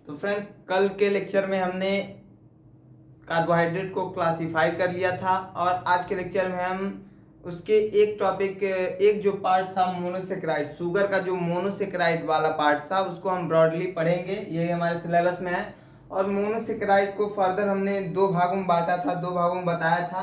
तो फ्रेंड, कल के लेक्चर में हमने कार्बोहाइड्रेट को क्लासिफाई कर लिया था और आज के लेक्चर में हम उसके एक टॉपिक, एक जो पार्ट था मोनोसेक्राइड, शुगर का जो मोनोसेक्राइड वाला पार्ट था उसको हम ब्रॉडली पढ़ेंगे। ये हमारे सिलेबस में है। और मोनोसेक्राइड को फर्दर हमने दो भागों में बांटा था, दो भागों में बताया था।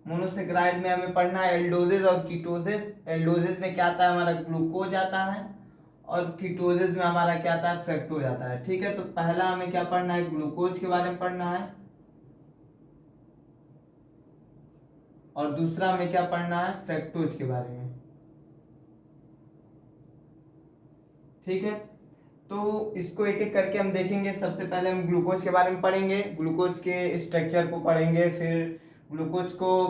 मोनोसेक्राइड में हमें पढ़ना है एल्डोजेज और कीटोजेज। एल्डोजेज में क्या आता है, हमारा ग्लूकोज आता है, और कीटोजेज में हमारा क्या आता है, फ्रक्टोज आता है। ठीक है, तो पहला हमें क्या पढ़ना है, ग्लूकोज के बारे में पढ़ना है, और दूसरा हमें क्या पढ़ना है, फ्रक्टोज के बारे में। ठीक है, तो इसको एक एक करके हम देखेंगे। सबसे पहले हम ग्लूकोज के बारे में पढ़ेंगे, ग्लूकोज के स्ट्रक्चर को पढ़ेंगे, फिर ग्लूकोज को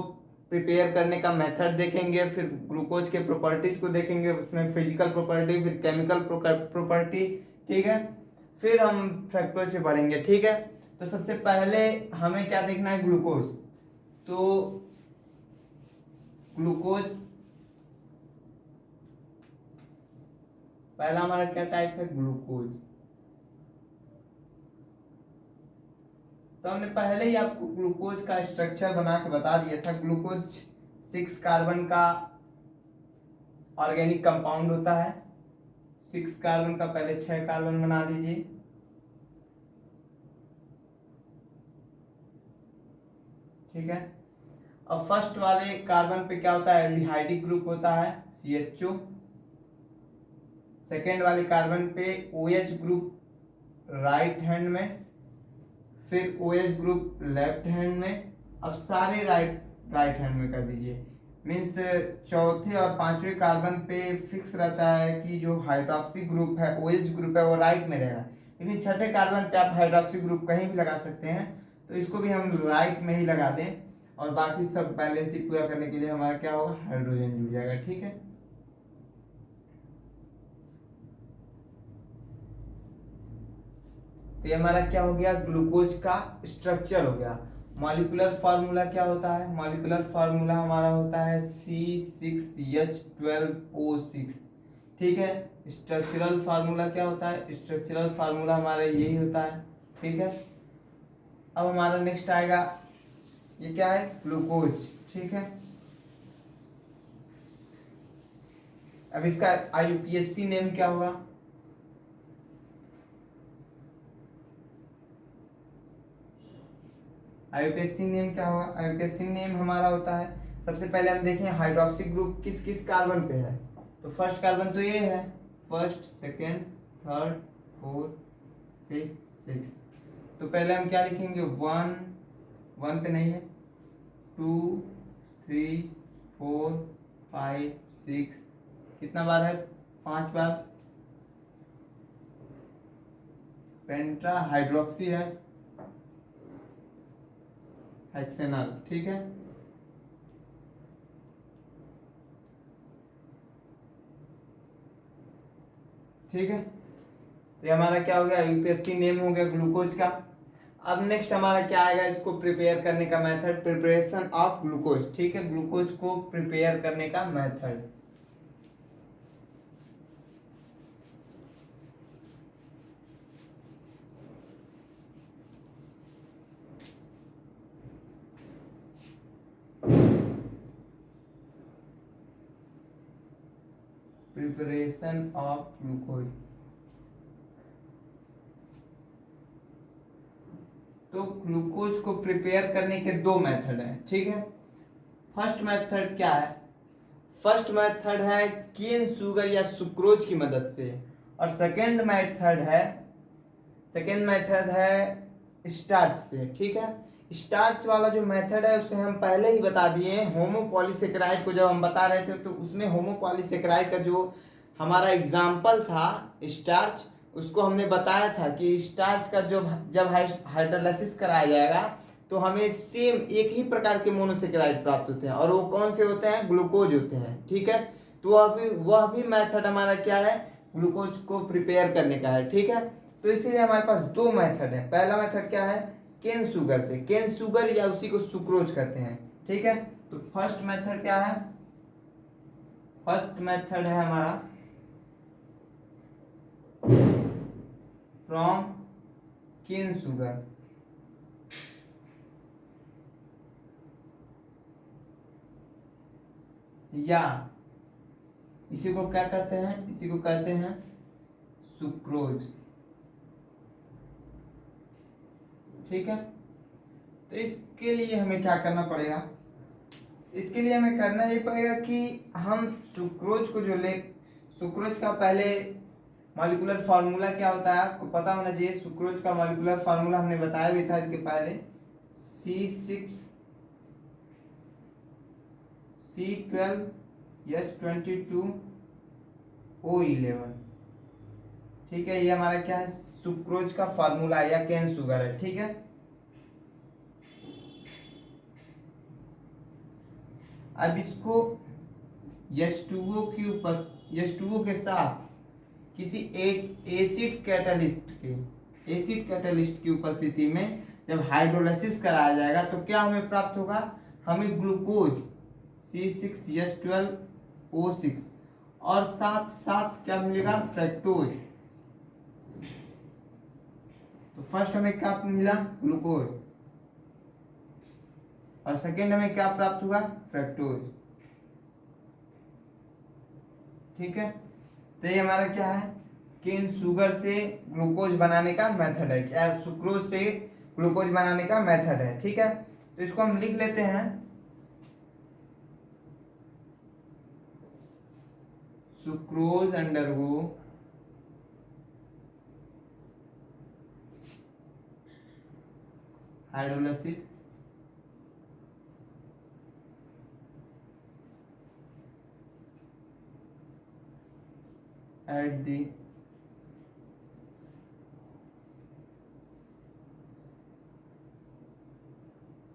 प्रिपेयर करने का मेथड देखेंगे, फिर ग्लूकोज के प्रॉपर्टीज को देखेंगे, उसमें फिजिकल प्रॉपर्टी, फिर केमिकल प्रॉपर्टी। ठीक है, फिर हम फ्रक्टोज पे पढ़ेंगे। ठीक है, तो सबसे पहले हमें क्या देखना है, ग्लूकोज। तो ग्लूकोज पहला हमारा क्या टाइप है, ग्लूकोज। तो हमने पहले ही आपको ग्लूकोज का स्ट्रक्चर बना के बता दिया था। ग्लूकोज 6 कार्बन का ऑर्गेनिक कंपाउंड होता है। 6 कार्बन का, पहले 6 कार्बन बना दीजिए। ठीक है, अब फर्स्ट वाले कार्बन पे क्या होता है, एल्डिहाइडिक ग्रुप होता है, CHO। सेकेंड वाले कार्बन पे OH ग्रुप राइट हैंड में, फिर OH ग्रुप लेफ्ट हैंड में। अब सारे राइट हैंड में कर दीजिए। मीन्स चौथे और पांचवें कार्बन पे फिक्स रहता है कि जो हाइड्रोक्सी ग्रुप है, OH ग्रुप है, वो राइट में रहेगा। लेकिन छठे कार्बन पे आप हाइड्रोक्सी ग्रुप कहीं भी लगा सकते हैं, तो इसको भी हम राइट में ही लगा दें, और बाकी सब बैलेंस ही पूरा करने के लिए हमारा क्या होगा, हाइड्रोजन जुड़ जाएगा। ठीक है, तो ये हमारा क्या हो गया, ग्लूकोज का स्ट्रक्चर हो गया। मॉलिक्यूलर फार्मूला क्या होता है, मॉलिक्यूलर फार्मूला हमारा होता है C6H12O6। ठीक है, स्ट्रक्चरल फार्मूला क्या होता है, स्ट्रक्चरल फार्मूला हमारा यही होता है। ठीक है, अब हमारा नेक्स्ट आएगा, ये क्या है, ग्लूकोज। ठीक है, अब इसका IUPAC नेम क्या होगा, IUPAC नेम क्या होगा, IUPAC नेम हमारा होता है, सबसे पहले हम देखें हाइड्रोक्सी ग्रुप किस किस कार्बन पे है। तो फर्स्ट कार्बन तो ये है, first, second, third, fourth, fifth, six. तो पहले हम क्या लिखेंगे, वन, वन पे नहीं है, 2, 3, 4, 5, 6, कितना बार है, 5 बार। पेंट्रा हाइड्रोक्सी है, हेक्सेनल। ठीक है, ठीक है, तो ये हमारा क्या हो गया, यूपीएससी नेम हो गया ग्लूकोज का। अब नेक्स्ट हमारा क्या आएगा, इसको प्रिपेयर करने का मेथड, प्रिपरेशन ऑफ ग्लूकोज। ठीक है, ग्लूकोज को प्रिपेयर करने का मेथड। Preparation of glucose. तो ग्लूकोज को प्रिपेयर करने के दो मेथड हैं। ठीक है, फर्स्ट मेथड क्या है, फर्स्ट मेथड है केन शुगर या सुक्रोज की मदद से, और सेकेंड मेथड है स्टार्च से। ठीक है, स्टार्च वाला जो मेथड है उसे हम पहले ही बता दिए हैं। होमोपॉलीसेकेराइड को जब हम बता रहे थे तो उसमें होमोपॉलीसेकेराइड का जो हमारा एग्जाम्पल था स्टार्च, उसको हमने बताया था कि स्टार्च का जब हाइड्रोलाइसिस कराया जाएगा तो हमें सेम एक ही प्रकार के मोनोसेकेराइड प्राप्त होते हैं, और वो कौन से होते हैं, ग्लूकोज होते हैं। ठीक है, तो वह भी मेथड हमारा क्या है, ग्लूकोज को प्रिपेयर करने का है। ठीक है, तो इसीलिए हमारे पास दो मेथड है। पहला मेथड क्या है, केन शुगर से, केन शुगर या उसी को सुक्रोज कहते हैं। ठीक है, तो फर्स्ट मेथड क्या है, फर्स्ट मेथड है हमारा, फ्रॉम केन शुगर, या इसी को क्या कहते हैं, इसी को कहते हैं सुक्रोज। ठीक है, तो इसके लिए हमें क्या करना पड़ेगा, इसके लिए हमें करना ये पड़ेगा कि हम सुक्रोज को जो ले, सुक्रोज का पहले मॉलिक्यूलर फार्मूला क्या होता है आपको पता होना चाहिए। सुक्रोज का मॉलिक्यूलर फार्मूला हमने बताया भी था इसके पहले, C6H22O11। ठीक है, ये हमारा क्या है, सुक्रोज का फार्मूला है या केन शुगर है। ठीक है, अब इसको H2O के साथ किसी एसिड कैटलिस्ट की उपस्थिति में जब हाइड्रोलाइसिस कराया जाएगा तो क्या हमें प्राप्त होगा, हमें ग्लूकोज C6H12O6 और साथ साथ क्या मिलेगा, फ्रक्टोज। तो फर्स्ट हमें क्या मिला, ग्लूकोज, और सेकेंड हमें क्या प्राप्त हुआ, फ्रक्टोज। ठीक है, तो ये हमारा क्या है, केन शुगर से ग्लूकोज बनाने का मेथड है, क्या सुक्रोज से ग्लूकोज बनाने का मेथड है। ठीक है, तो इसको हम लिख लेते हैं, sucrose undergo hydrolysis at the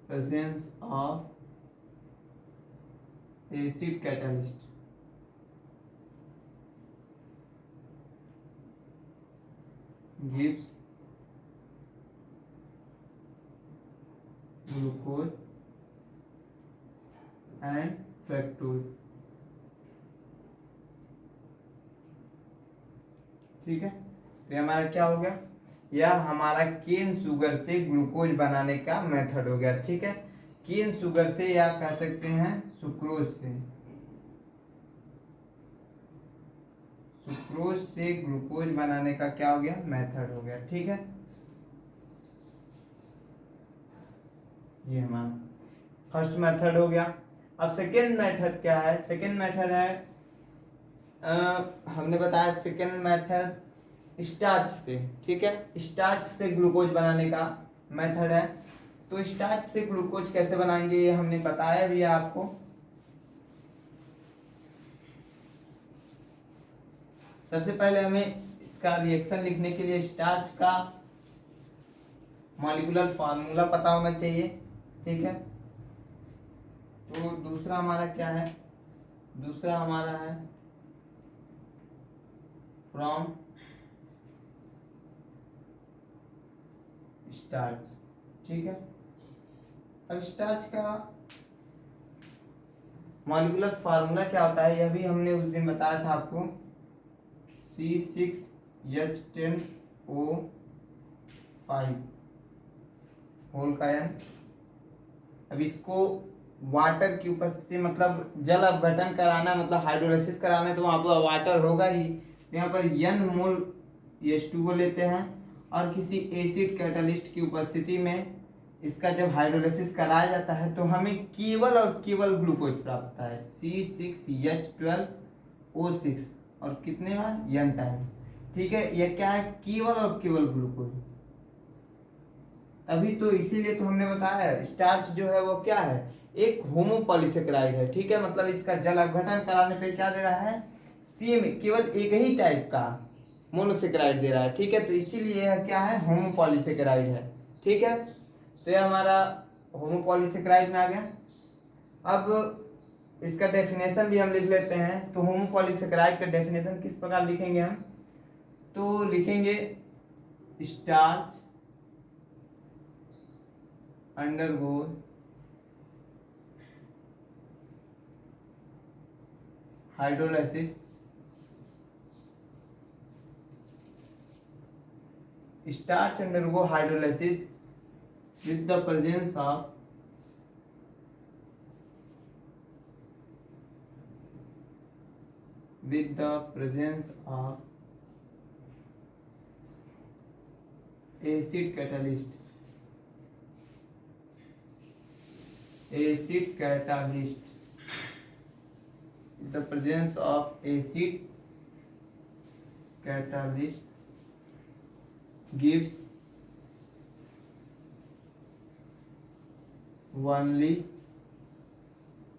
presence of acid catalyst gives glucose and fructose। ठीक है, तो ये हमारा क्या हो गया, यह हमारा केन शुगर से ग्लूकोज बनाने का मेथड हो गया। ठीक है, केन शुगर से या कह सकते हैं सुक्रोज से, सुक्रोज से ग्लूकोज बनाने का क्या हो गया, मेथड हो गया। ठीक है, ये हमारा फर्स्ट मेथड हो गया। अब सेकेंड मेथड क्या है, सेकेंड मेथड है हमने बताया सेकेंड मेथड स्टार्च से। ठीक है, स्टार्च से ग्लूकोज बनाने का मेथड है। तो स्टार्च से ग्लूकोज कैसे बनाएंगे ये हमने बताया भी है आपको। सबसे पहले हमें इसका रिएक्शन लिखने के लिए स्टार्च का मॉलिक्यूलर फार्मूला पता होना चाहिए। ठीक है, तो दूसरा हमारा क्या है, दूसरा हमारा है फ्रॉम स्टार्च। ठीक है, अब स्टार्च का मॉलिक्यूलर फार्मूला क्या होता है यह भी हमने उस दिन बताया था आपको, C6H10O5 होल का n। अब इसको वाटर की उपस्थिति मतलब जल अपघटन कराना, मतलब हाइड्रोलाइसिस कराना है, तो वहाँ पर वाटर होगा ही। यहाँ पर n मोल H2O लेते हैं और किसी एसिड कैटलिस्ट की उपस्थिति में इसका जब हाइड्रोलाइसिस कराया जाता है तो हमें केवल और केवल ग्लूकोज प्राप्त होता है C6H12O6 और कितने बार, n टाइम्स। ठीक है, यह क्या है, केवल और केवल ग्लूकोज। अभी तो इसीलिए तो हमने बताया स्टार्च जो है वो क्या है, एक होमोपॉलीसेकेराइड है। ठीक है, मतलब इसका जल अपघटन कराने पे क्या दे रहा है, सेम केवल एक ही टाइप का मोनोसेकेराइड दे रहा है। ठीक है, तो इसीलिए यह क्या है, होमोपॉलीसेकेराइड है। ठीक है, तो यह हमारा होमोपॉलीसेकेराइड में आ गया। अब इसका डेफिनेशन भी हम लिख लेते हैं। तो होमोपॉलीसेकेराइड का डेफिनेशन किस प्रकार लिखेंगे हम, तो लिखेंगे starch undergo hydrolysis starch undergo hydrolysis with the presence of acid catalyst the presence of acid catalyst gives only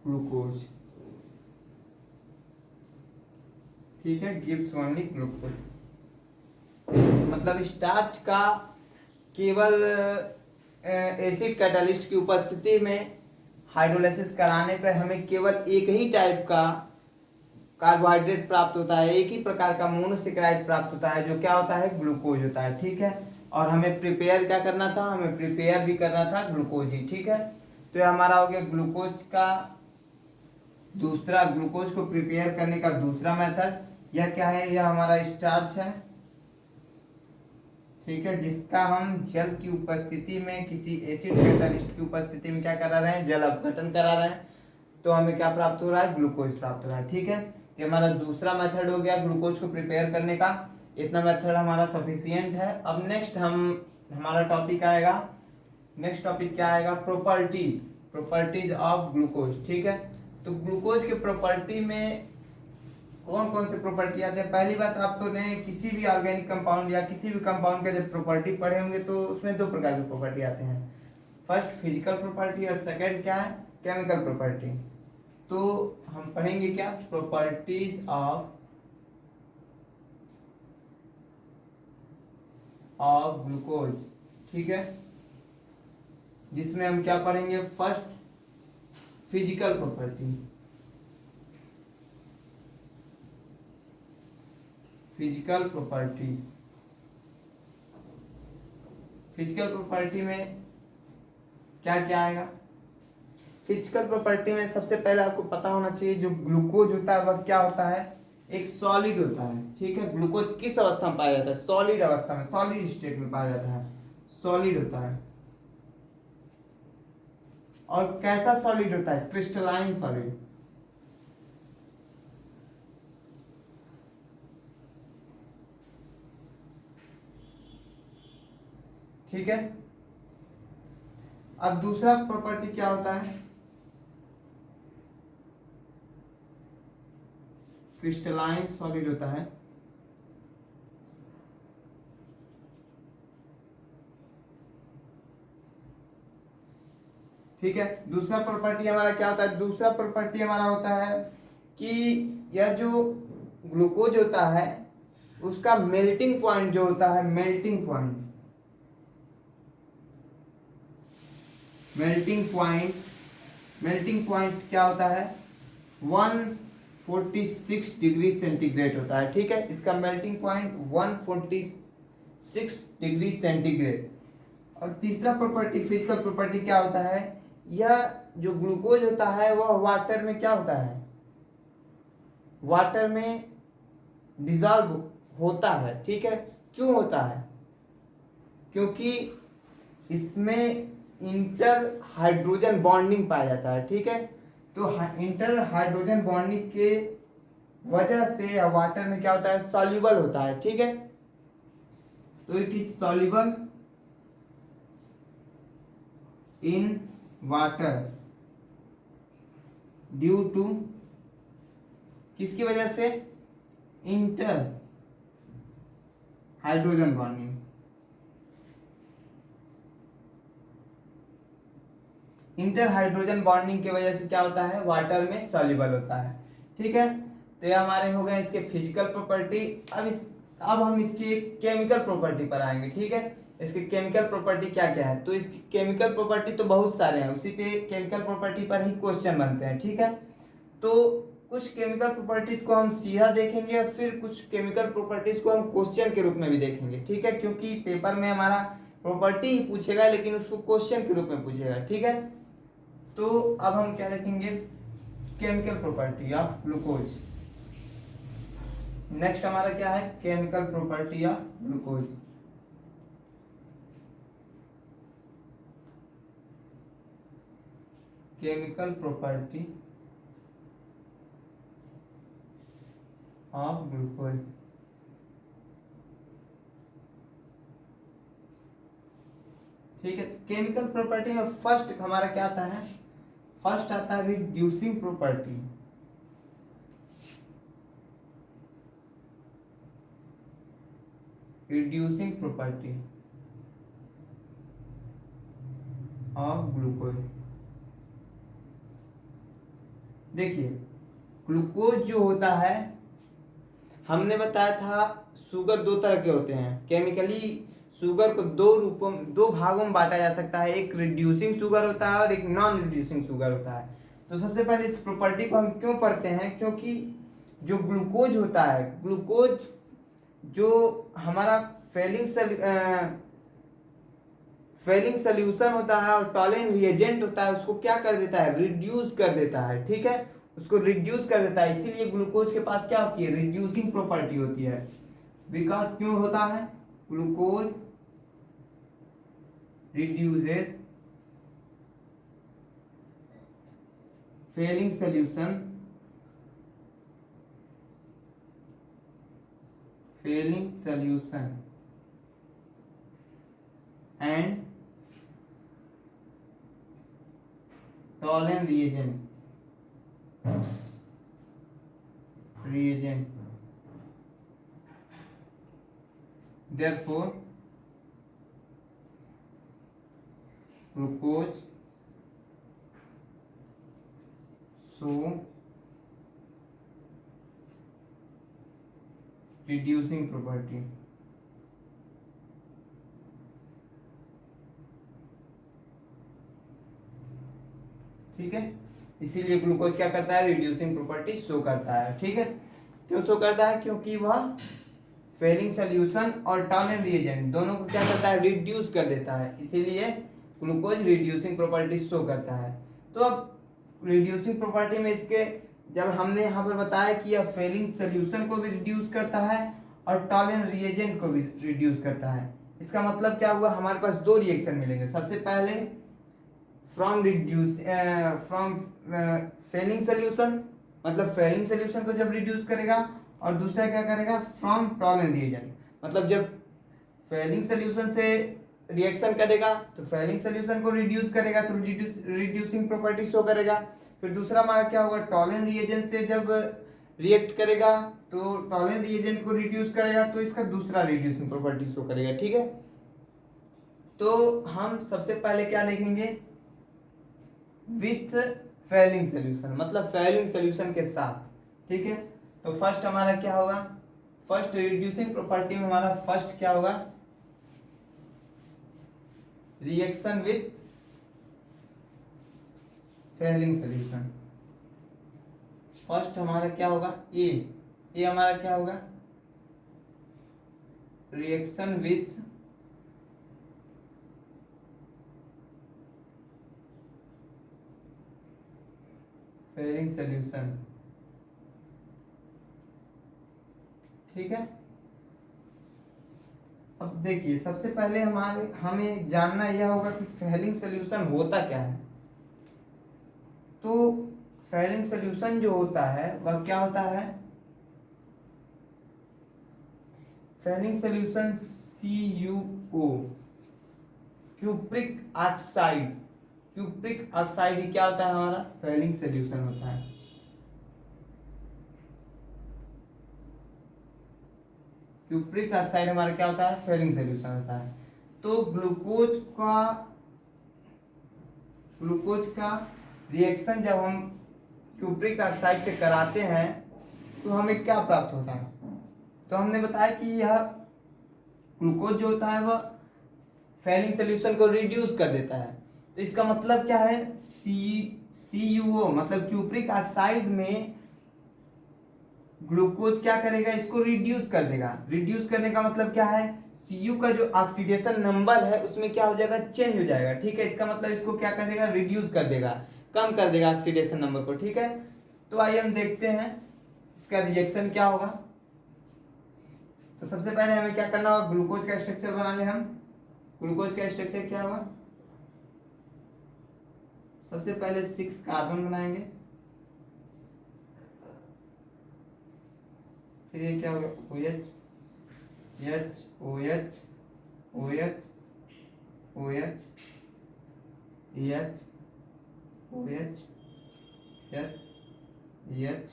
glucose. ठीक है, गिव्स ओनली ग्लूकोज। मतलब स्टार्च का केवल एसिड कैटालिस्ट की उपस्थिति में हाइड्रोलाइसिस कराने पर हमें केवल एक ही टाइप का कार्बोहाइड्रेट प्राप्त होता है, एक ही प्रकार का मोनोसेकेराइड प्राप्त होता है, जो क्या होता है, ग्लूकोज होता है। ठीक है, और हमें प्रिपेयर क्या करना था, हमें प्रिपेयर भी करना था ग्लूकोज ही। ठीक है, तो ये हमारा हो गया ग्लूकोज को प्रिपेयर करने का दूसरा मेथड। यह क्या है, यह हमारा स्टार्च है। ठीक है, जिसका हम जल की उपस्थिति में, किसी एसिड कैटालिस्ट की उपस्थिति में क्या करा रहे हैं, जल अपघटन करा रहे हैं, तो हमें क्या प्राप्त हो रहा है, ग्लूकोज प्राप्त हो रहा है। ठीक है, ये हमारा दूसरा मेथड हो गया ग्लूकोज को प्रिपेयर करने का। इतना मेथड हमारा सफिशियंट है। अब नेक्स्ट हमारा टॉपिक आएगा, नेक्स्ट टॉपिक क्या आएगा, प्रॉपर्टीज ऑफ ग्लूकोज। ठीक है, तो ग्लूकोज के प्रॉपर्टी में कौन कौन से प्रॉपर्टी आते हैं। पहली बात, आप तो ने किसी भी ऑर्गेनिक कंपाउंड या किसी भी कंपाउंड का जब प्रॉपर्टी पढ़े होंगे तो उसमें दो प्रकार की प्रॉपर्टी आते हैं। फर्स्ट फिजिकल प्रॉपर्टी और सेकंड क्या है, केमिकल प्रॉपर्टी। तो हम पढ़ेंगे क्या, प्रॉपर्टीज ऑफ ग्लूकोज। ठीक है, जिसमें हम क्या पढ़ेंगे, first physical property. Physical property में क्या क्या आएगा। फिजिकल प्रॉपर्टी में सबसे पहले आपको पता होना चाहिए, जो ग्लूकोज होता है वह क्या होता है, एक सॉलिड होता है। ठीक है, ग्लूकोज किस अवस्था में पाया जाता है, सॉलिड अवस्था में, सॉलिड स्टेट में पाया जाता है, सॉलिड होता है। और कैसा सॉलिड होता है, क्रिस्टलाइन सॉलिड। ठीक है, अब दूसरा प्रॉपर्टी क्या होता है, क्रिस्टलाइन सॉलिड होता है। ठीक है, दूसरा प्रॉपर्टी हमारा क्या होता है, दूसरा प्रॉपर्टी हमारा होता है कि यह जो ग्लूकोज होता है उसका मेल्टिंग पॉइंट जो होता है, मेल्टिंग पॉइंट क्या होता है, 146 डिग्री सेंटीग्रेड होता है। ठीक है, इसका मेल्टिंग पॉइंट 146 डिग्री सेंटीग्रेड। और तीसरा प्रॉपर्टी, फिजिकल प्रॉपर्टी क्या होता है, यह जो ग्लूकोज होता है वह वाटर में क्या होता है, वाटर में डिसॉल्व होता है। ठीक है, क्यों होता है, क्योंकि इसमें इंटर हाइड्रोजन बॉन्डिंग पाया जाता है। ठीक है, तो इंटर हाइड्रोजन बॉन्डिंग के वजह से वाटर में क्या होता है, सॉल्युबल होता है। ठीक है, तो it is soluble in water due to, किसकी वजह से, inter hydrogen bonding. Inter hydrogen bonding की वजह से क्या होता है, वाटर में सॉल्युबल होता है। ठीक है, तो ये हमारे हो गए इसके फिजिकल प्रॉपर्टी। अब हम इसकी केमिकल प्रॉपर्टी पर आएंगे। ठीक है, इसके केमिकल प्रॉपर्टी क्या क्या है, तो इसकी केमिकल प्रॉपर्टी तो बहुत सारे हैं, उसी पे केमिकल प्रॉपर्टी पर ही क्वेश्चन बनते हैं। ठीक है, तो कुछ केमिकल प्रॉपर्टीज को हम सीधा देखेंगे और फिर कुछ केमिकल प्रॉपर्टीज को हम क्वेश्चन के रूप में भी देखेंगे। ठीक है, क्योंकि पेपर में हमारा प्रॉपर्टी ही पूछेगा लेकिन उसको क्वेश्चन के रूप में पूछेगा। ठीक है, तो अब हम क्या देखेंगे, chemical property of glucose. Next हमारा क्या है, chemical property of glucose. Chemical property of glucose. ठीक है, केमिकल प्रॉपर्टी में फर्स्ट हमारा क्या आता है, फर्स्ट आता है reducing property. Reducing property of glucose. देखिए ग्लूकोज जो होता है, हमने बताया था शुगर दो तरह के होते हैं केमिकली। शुगर को दो रूपों, दो भागों में बांटा जा सकता है, एक रिड्यूसिंग शुगर होता है और एक नॉन रिड्यूसिंग शुगर होता है। तो सबसे पहले इस प्रॉपर्टी को हम क्यों पढ़ते हैं, क्योंकि जो ग्लूकोज होता है, ग्लूकोज जो हमारा फेलिंग सोल्यूशन होता है और टॉलेंट रिएजेंट होता है, उसको क्या कर देता है, रिड्यूस कर देता है। ठीक है, उसको रिड्यूस कर देता है, इसीलिए ग्लूकोज के पास क्या होती है, रिड्यूसिंग प्रॉपर्टी होती है। बिकॉज क्यों होता है, glucose reduces Fehling solution and Tollens reagent therefore glucose show reducing property। ठीक है, इसीलिए ग्लूकोज क्या करता है, रिड्यूसिंग प्रॉपर्टी शो करता है। ठीक है, क्यों शो करता है, क्योंकि वह फेलिंग सोल्यूशन और टॉलेंट रिएजेंट दोनों को क्या करता है, रिड्यूस कर देता है, इसीलिए ग्लूकोज रिड्यूसिंग प्रॉपर्टी शो करता है। तो अब रिड्यूसिंग प्रॉपर्टी में इसके, जब हमने यहाँ पर बताया कि यह फेलिंग सोल्यूशन को भी रिड्यूस करता है और टॉलेंट रिएजेंट को भी रिड्यूस करता है, इसका मतलब क्या हुआ, हमारे पास दो रिएक्शन मिलेंगे। सबसे पहले फ्रॉम फेलिंग सोल्यूशन, मतलब फेलिंग सोल्यूशन को जब रिड्यूस करेगा, और दूसरा क्या करेगा, फ्रॉम टॉलेंट रिएजेंट, मतलब जब फेलिंग सोल्यूशन से रिएक्शन करेगा तो फेलिंग सोल्यूशन को रिड्यूस करेगा तो रिड्यूसिंग प्रॉपर्टी शो करेगा। फिर दूसरा हमारा क्या होगा, टॉलेंट रिएजेंट से जब रिएक्ट करेगा तो टॉलेंट रिएजेंट को रिड्यूस करेगा तो इसका दूसरा रिड्यूसिंग प्रॉपर्टी शो करेगा। ठीक है, तो हम सबसे पहले क्या लिखेंगे, विथ फेलिंग सोल्यूशन, मतलब फेलिंग सोल्यूशन के साथ। ठीक है, तो फर्स्ट हमारा क्या होगा, फर्स्ट रिड्यूसिंग प्रॉपर्टी में हमारा फर्स्ट क्या होगा, reaction with Fehling solution. First हमारा क्या होगा, ए हमारा क्या होगा, रिएक्शन विथ फेलिंग सोल्यूशन। ठीक है, अब देखिए सबसे पहले हमें जानना यह होगा कि फेलिंग सोल्यूशन होता क्या है। तो फेलिंग सोल्यूशन जो होता है वह क्या होता है, Fehling solution CuO, cupric oxide, cupric oxide ही क्या होता है, हमारा फेलिंग सोल्यूशन होता है। क्यूप्रिक ऑक्साइड हमारा क्या होता है, फेलिंग सोल्यूशन होता है। तो ग्लूकोज का रिएक्शन जब हम क्यूप्रिक ऑक्साइड से कराते हैं तो हमें क्या प्राप्त होता है, तो हमने बताया कि यह ग्लूकोज जो होता है वह फेलिंग सोल्यूशन को रिड्यूस कर देता है। तो इसका मतलब क्या है, CuO मतलब क्यूप्रिक ऑक्साइड में ग्लूकोज क्या करेगा, इसको रिड्यूस कर देगा। रिड्यूस करने का मतलब क्या है, Cu का जो ऑक्सीडेशन नंबर है उसमें क्या हो जाएगा, चेंज हो जाएगा। ठीक है, इसका मतलब इसको क्या कर देगा, रिड्यूस कर देगा, कम कर देगा ऑक्सीडेशन नंबर को। ठीक है, तो आइए हम देखते हैं इसका रिएक्शन क्या होगा। तो सबसे पहले हमें क्या करना होगा, ग्लूकोज का स्ट्रक्चर बना ले हम। ग्लूकोज का स्ट्रक्चर क्या होगा, सबसे पहले 6 कार्बन बनाएंगे, फिर ये क्या होगा OH, H OH OH OH EH OH H H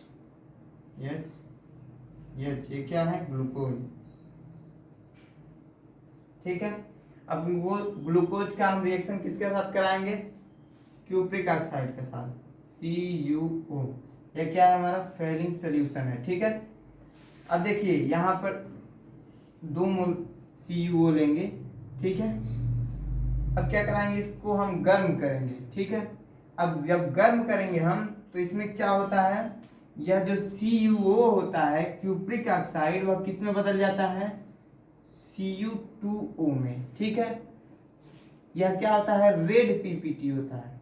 H H, ये क्या है ग्लूकोज। ठीक है, अब वो ग्लूकोज का हम रिएक्शन किसके साथ कराएंगे, क्यूप्रिक ऑक्साइड के साथ, CuO। ये क्या है हमारा फेलिंग सोल्यूशन है। ठीक है, अब देखिए यहाँ पर 2 मोल CuO लेंगे। ठीक है, अब क्या कराएंगे, इसको हम गर्म करेंगे। ठीक है, अब जब गर्म करेंगे हम तो इसमें क्या होता है, यह जो CuO होता है क्यूप्रिक ऑक्साइड, वह किस में बदल जाता है, Cu2O में। ठीक है, यह क्या होता है, रेड PPT होता है,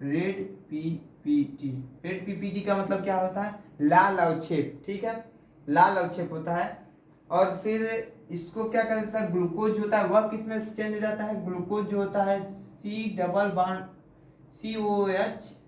रेड PPT। रेड PPT का मतलब क्या होता है, लाल अवक्षेप। ठीक है, लाल अवक्षेप होता है। और फिर इसको क्या कर देता है, ग्लूकोज होता है वह किस में चेंज हो जाता है, ग्लूकोज जो होता है C डबल बॉन्ड COH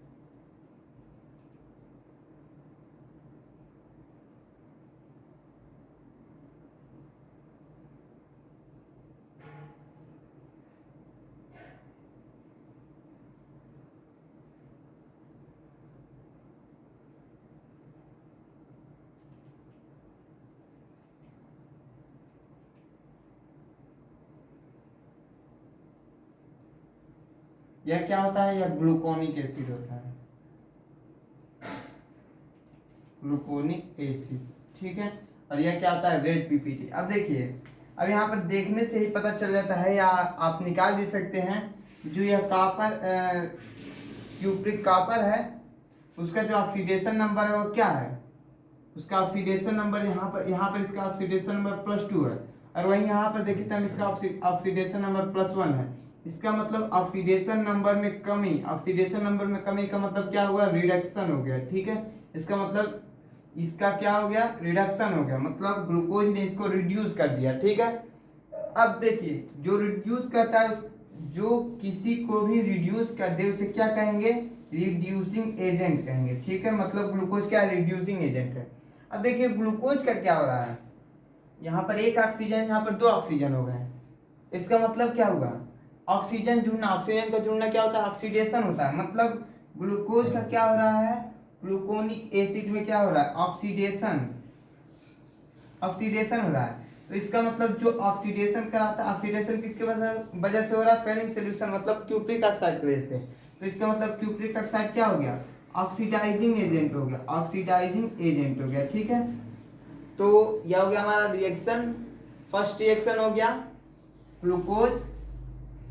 यह क्या होता है, यह ग्लूकोनिक एसिड होता है, ग्लूकोनिक एसिड। ठीक है, और यह क्या होता है, रेड PPT। अब देखिए, अब यहाँ पर देखने से ही पता चल जाता है, या आप निकाल भी सकते हैं, जो यह कॉपर क्यूप्रिक कॉपर है उसका जो ऑक्सीडेशन नंबर है वो क्या है, उसका ऑक्सीडेशन नंबर यहाँ पर इसका ऑक्सीडेशन नंबर +2 है, और वहीं यहाँ पर देखिए तो हम इसका ऑक्सीडेशन नंबर +1 है। इसका मतलब ऑक्सीडेशन नंबर में कमी, ऑक्सीडेशन नंबर में कमी का मतलब क्या हुआ, रिडक्शन हो गया। ठीक है, इसका मतलब इसका क्या हो गया, रिडक्शन हो गया, मतलब ग्लूकोज ने इसको रिड्यूस कर दिया। ठीक है, अब देखिए जो रिड्यूस करता है जो किसी को भी रिड्यूस कर दे उसे क्या कहेंगे, रिड्यूसिंग एजेंट कहेंगे। ठीक है, मतलब ग्लूकोज क्या रिड्यूसिंग एजेंट है। अब देखिए ग्लूकोज का क्या हो रहा है, यहाँ पर एक ऑक्सीजन, यहाँ पर 2 ऑक्सीजन हो गए। इसका मतलब क्या हुआ, ऑक्सीजन जुड़ना, ऑक्सीजन का जुड़ना क्या होता है, ऑक्सीडेशन होता है। मतलब ग्लूकोज का क्या हो रहा है, ग्लूकोनिक एसिड में क्या हो रहा है, ऑक्सीडेशन, ऑक्सीडेशन हो रहा है। तो इसका मतलब जो ऑक्सीडेशन कराता है, ऑक्सीडेशन किसके वजह से हो रहा है, फेलिंग सोल्यूशन, मतलब क्यूप्रिक ऑक्साइड की वजह से। तो इसका मतलब क्यूप्रिक ऑक्साइड क्या हो गया, ऑक्सीडाइजिंग एजेंट हो गया, ऑक्सीडाइजिंग एजेंट हो गया। ठीक है, तो यह हो गया हमारा रिएक्शन, फर्स्ट रिएक्शन हो गया, ग्लूकोज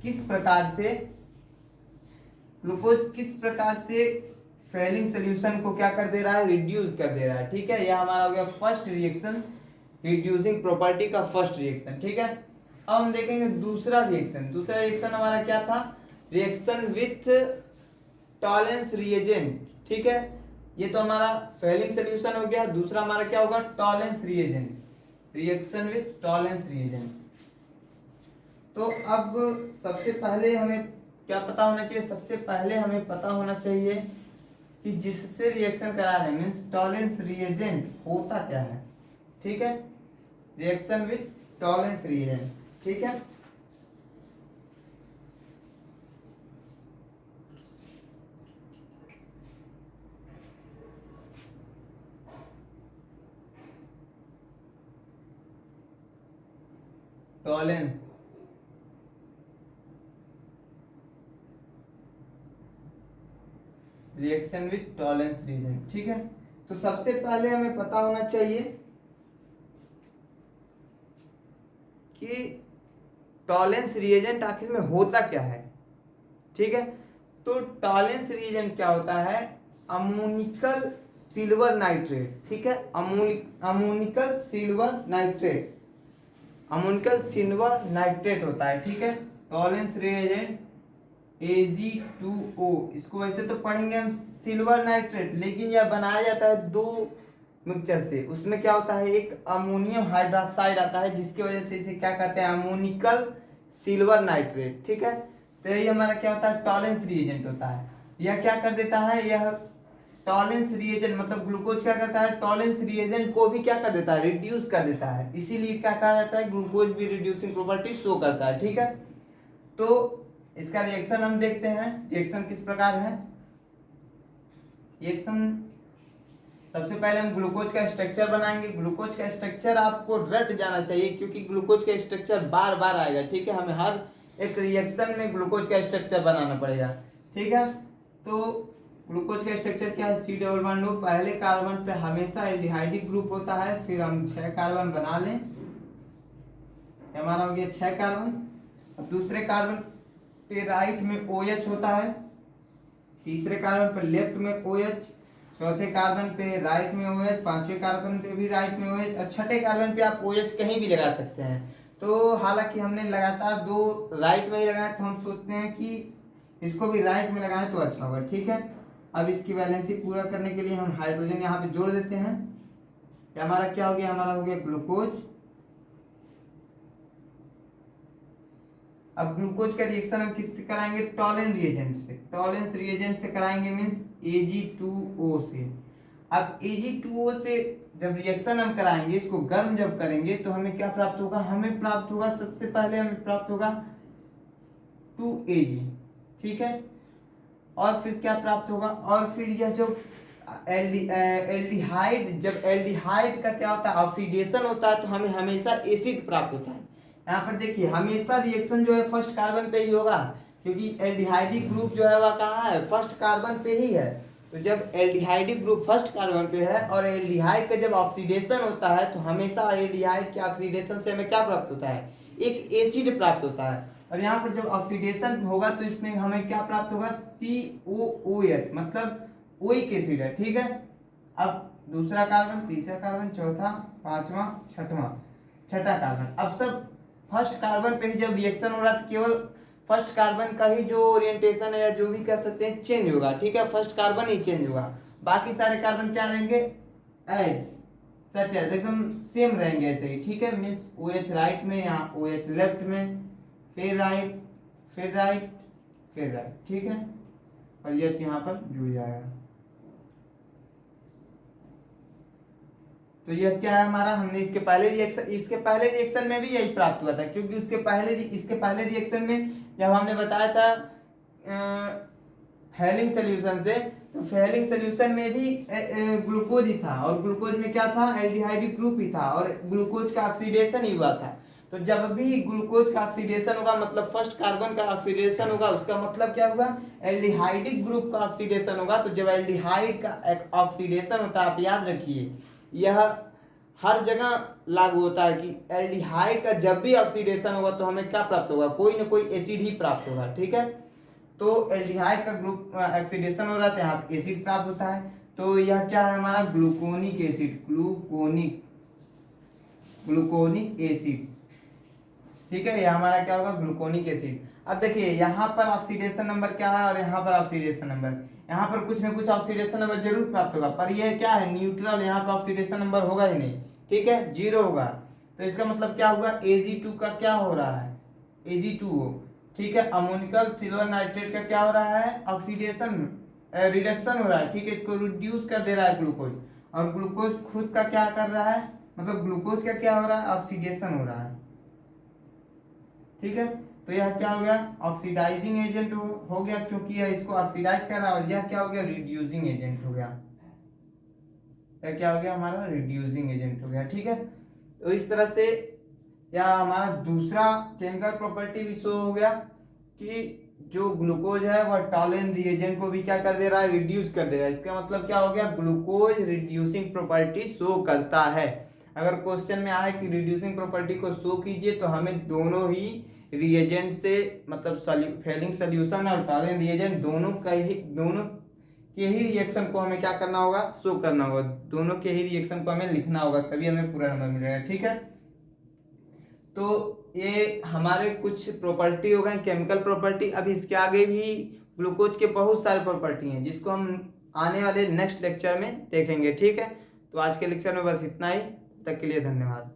किस प्रकार से फेलिंग सोल्यूशन को क्या कर दे रहा है, रिड्यूस कर दे रहा है। ठीक है, यह हमारा हो गया फर्स्ट रिएक्शन, रिड्यूसिंग प्रॉपर्टी का फर्स्ट रिएक्शन। ठीक है, अब हम देखेंगे दूसरा रिएक्शन। दूसरा रिएक्शन हमारा क्या था, रिएक्शन विथ टॉलेंस रिएजेंट। ठीक है, ये तो हमारा फेलिंग सोल्यूशन हो गया। दूसरा हमारा क्या होगा, Tollens reagent, reaction with Tollens reagent. तो अब सबसे पहले हमें क्या पता होना चाहिए, सबसे पहले हमें पता होना चाहिए कि जिससे रिएक्शन करा रहे हैं मीन्स टॉलेंस रिएजेंट होता क्या है। ठीक है, रिएक्शन विथ टॉलेंस रिएजेंट। ठीक है, Tollens reaction with Tollens reagent. ठीक है, तो सबसे पहले हमें पता होना चाहिए कि टॉलेंस रिएजेंट आखिर में होता क्या है। ठीक है, तो टॉलेंस रिएजेंट क्या होता है, अमोनिकल सिल्वर नाइट्रेट। ठीक है, ammoniacal silver nitrate, ammoniacal silver nitrate होता है। ठीक है, टॉलेंस रिएजेंट Ag2O, इसको वैसे तो पढ़ेंगे हम सिल्वर नाइट्रेट, लेकिन यह बनाया जाता है 2 मिक्सचर से। उसमें क्या होता है, एक अमोनियम हाइड्रोक्साइड आता है जिसकी वजह से इसे क्या कहते हैं, अमोनिकल सिल्वर नाइट्रेट। ठीक है, तो यही हमारा क्या होता है, टॉलेंस रिएजेंट होता है। यह क्या कर देता है, यह टॉलेंस रिएजेंट मतलब ग्लूकोज क्या करता है, टॉलेंस रिएजेंट को भी क्या कर देता है, रिड्यूस कर देता है। इसीलिए क्या कहा जाता है, ग्लूकोज भी रिड्यूसिंग प्रॉपर्टी शो करता है। ठीक है, तो इसका रिएक्शन हम देखते हैं। रिएक्शन किस प्रकार है, रिएक्शन सबसे पहले हम ग्लूकोज का स्ट्रक्चर बनाएंगे। ग्लूकोज का स्ट्रक्चर आपको रट जाना चाहिए, क्योंकि ग्लूकोज का स्ट्रक्चर बार बार आएगा। ठीक है, हमें हर एक रिएक्शन में ग्लूकोज का स्ट्रक्चर बनाना पड़ेगा। ठीक है, तो ग्लूकोज का स्ट्रक्चर क्या है, C डबल बॉन्ड O, पहले कार्बन पे हमेशा एल्डिहाइडिक ग्रुप होता है। फिर हम 6 कार्बन बना लें, हमारा हो गया 6 कार्बन। अब दूसरे कार्बन पे राइट में OH होता है, तीसरे कार्बन पे लेफ्ट में OH, चौथे कार्बन पे राइट में OH, पांचवें कार्बन पे भी राइट में OH, और छठे कार्बन पे आप OH कहीं भी लगा सकते हैं। तो हालांकि हमने लगातार 2 राइट में ही लगाया, तो हम सोचते हैं कि इसको भी राइट में लगाएं तो अच्छा होगा। ठीक है, अब इसकी वैलेंसी पूरा करने के लिए हम हाइड्रोजन यहाँ पे जोड़ देते हैं। हमारा क्या हो गया, हमारा हो गया ग्लूकोज। अब ग्लूकोज का रिएक्शन हम किससे कराएंगे, टॉलेंस रिएजेंट से। टॉलेंस रिएजेंट से कराएंगे मीन्स Ag2O से। अब Ag2O से जब रिएक्शन हम कराएंगे, इसको गर्म जब करेंगे तो हमें क्या प्राप्त होगा, हमें प्राप्त होगा सबसे पहले हमें प्राप्त होगा 2Ag। ठीक है, और फिर क्या प्राप्त होगा, और फिर यह जो एल्डिहाइड, जब एल्डिहाइड का क्या होता है, ऑक्सीडेशन होता है, तो हमें हमेशा एसिड प्राप्त होता है। यहाँ पर देखिए हमेशा रिएक्शन जो है फर्स्ट कार्बन पे ही होगा, क्योंकि एल्डिहाइडिक ग्रुप जो है वह कहाँ है, फर्स्ट कार्बन पे ही है। तो जब एल्डिहाइडिक ग्रुप फर्स्ट कार्बन पे है और एल्डिहाइड का जब ऑक्सीडेशन होता है, तो हमेशा एल्डिहाइड के ऑक्सीडेशन से हमें क्या प्राप्त होता है, एक एसिड प्राप्त होता है। और यहाँ पर जब ऑक्सीडेशन होगा तो इसमें हमें क्या प्राप्त होगा, COOH, मतलब ओइक एसिड है। ठीक है, अब दूसरा कार्बन, तीसरा कार्बन, चौथा, पांचवा, छठा कार्बन। अब सब फर्स्ट कार्बन पे ही जब रिएक्शन हो रहा है, तो केवल फर्स्ट कार्बन का ही जो ओरिएंटेशन है या जो भी कह सकते हैं चेंज होगा। ठीक है, फर्स्ट कार्बन ही चेंज होगा, बाकी सारे कार्बन क्या रहेंगे, एज सच है, एकदम सेम रहेंगे ऐसे ही। ठीक है, मीन्स OH राइट में, यहाँ OH लेफ्ट में, फिर राइट, फिर राइट, फिर राइट। ठीक है, और यह यहाँ पर जुड़ जाएगा। तो यह क्या है हमारा, हमने इसके पहले रिएक्शन में भी यही प्राप्त हुआ था, क्योंकि इसके पहले रिएक्शन में जब हमने बताया था फेलिंग सोल्यूशन से, तो फेलिंग सोल्यूशन में भी ग्लूकोज ही था, और ग्लूकोज में क्या था, एल्डिहाइडिक ग्रुप ही था, और ग्लूकोज का ऑक्सीडेशन ही हुआ था। तो जब भी ग्लूकोज का ऑक्सीडेशन होगा, मतलब फर्स्ट कार्बन का ऑक्सीडेशन होगा, उसका मतलब क्या होगा, एल्डिहाइडिक ग्रुप का ऑक्सीडेशन होगा। तो जब एल्डिहाइड का ऑक्सीडेशन होता है, आप याद रखिए यह हर जगह लागू होता है कि एल्डिहाइड का जब भी ऑक्सीडेशन होगा तो हमें क्या प्राप्त होगा, कोई ना कोई एसिड ही प्राप्त होगा। ठीक है, तो एल्डिहाइड का ग्रुप ऑक्सीडेशन हो रहा है, यहाँ पे एसिड प्राप्त होता है। तो यह क्या है हमारा, ग्लूकोनिक एसिड, ग्लूकोनिक एसिड। ठीक है, यह हमारा क्या होगा, ग्लूकोनिक एसिड। अब देखिए यहाँ पर ऑक्सीडेशन नंबर क्या है और यहाँ पर ऑक्सीडेशन नंबर, यहाँ पर कुछ ना कुछ ऑक्सीडेशन नंबर जरूर प्राप्त होगा, पर यह क्या है, न्यूट्रल, यहाँ पर ऑक्सीडेशन नंबर होगा ही नहीं। ठीक है, 0 होगा। तो इसका मतलब क्या होगा, Ag2 का क्या हो रहा है, Ag2O। ठीक है, अमोनिकल सिल्वर नाइट्रेट का क्या हो रहा है, ऑक्सीडेशन रिडक्शन हो रहा है। ठीक है, इसको रिड्यूस कर दे रहा है ग्लूकोज, और ग्लूकोज खुद का क्या कर रहा है, मतलब ग्लूकोज का क्या हो रहा है, ऑक्सीडेशन हो रहा है। ठीक है, तो यह क्या हो गया, ऑक्सीडाइजिंग एजेंट हो गया, क्योंकि यह इसको ऑक्सीडाइज कर रहा है। और यह क्या हो गया, रिड्यूसिंग एजेंट हो गया। यह क्या हो गया हमारा, रिड्यूसिंग एजेंट हो गया। ठीक है, तो इस तरह से यह हमारा दूसरा केमिकल प्रॉपर्टी भी शो हो गया कि जो ग्लूकोज है वह टॉलेंस रिएजेंट को भी क्या कर दे रहा है, रिड्यूस कर दे रहा है। इसका मतलब क्या हो गया, ग्लूकोज रिड्यूसिंग प्रॉपर्टी शो करता है। अगर क्वेश्चन में आए कि रिड्यूसिंग प्रॉपर्टी को शो कीजिए, तो हमें दोनों ही रिएजेंट से, मतलब फेलिंग सोल्यूशन और टॉलेंस रिएजेंट दोनों के ही रिएक्शन को हमें क्या करना होगा, शो करना होगा। दोनों के ही रिएक्शन को हमें लिखना होगा, तभी हमें पूरा नंबर मिलेगा। ठीक है, तो ये हमारे कुछ प्रॉपर्टी हो गए केमिकल प्रॉपर्टी। अब इसके आगे भी ग्लूकोज के बहुत सारे प्रॉपर्टी हैं, जिसको हम आने वाले नेक्स्ट लेक्चर में देखेंगे। ठीक है, तो आज के लेक्चर में बस इतना ही, तक के लिए धन्यवाद।